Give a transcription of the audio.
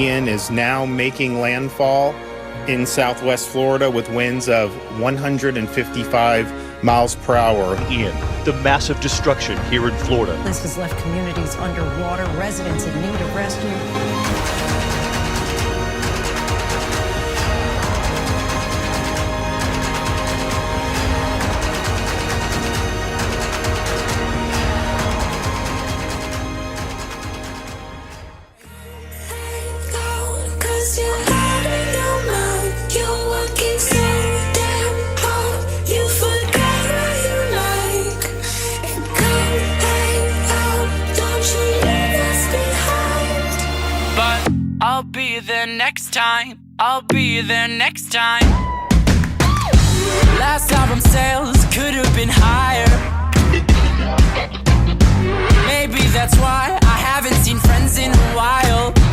Ian is now making landfall in southwest Florida with winds of 155 miles per hour. Ian, the massive destruction here in Florida. This has left communities underwater, residents in need of rescue. I'll be there next time. I'll be there next time. Last album sales could have been higher. Maybe that's why I haven't seen friends in a while.